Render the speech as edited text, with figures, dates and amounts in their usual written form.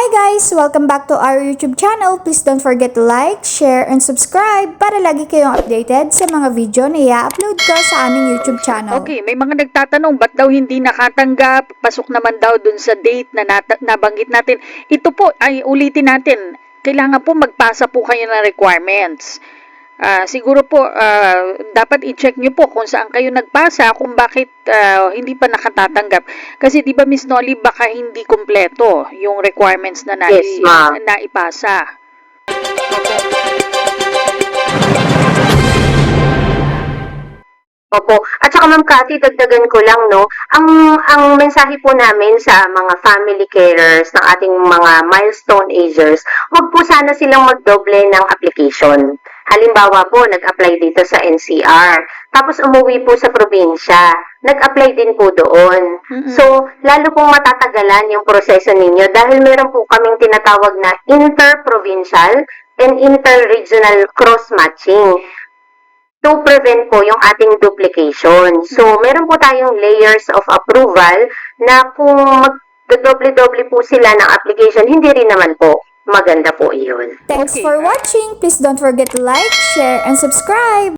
Hi guys! Welcome back to our YouTube channel. Please don't forget to like, share, and subscribe para lagi kayong updated sa mga video na i-upload ko sa aming YouTube channel. Okay, may mga nagtatanong, ba't daw hindi nakatanggap? Pasok naman daw dun sa date na nabanggit natin. Ito po, ay ulitin natin, kailangan po magpasa po kayo ng requirements. Siguro po, dapat i-check nyo po kung saan kayo nagpasa, kung bakit hindi pa nakatatanggap. Kasi di ba Miss Nolly, baka hindi kumpleto yung requirements na naipasa. Opo. At saka Ma'am Cathy, dagdagan ko lang, no, ang mensahe po namin sa mga family carers ng ating mga milestone agers, wag po sana silang magdoble ng application. Halimbawa po, nag-apply dito sa NCR, tapos umuwi po sa probinsya, nag-apply din po doon. So, lalo pong matatagalan yung proseso ninyo dahil meron po kaming tinatawag na inter-provincial and inter-regional cross-matching to prevent po yung ating duplication. So, meron po tayong layers of approval na kung magdodoble-doble po sila ng application, hindi rin naman po maganda po iyon. Thanks for watching. Please don't forget to like, share, and subscribe.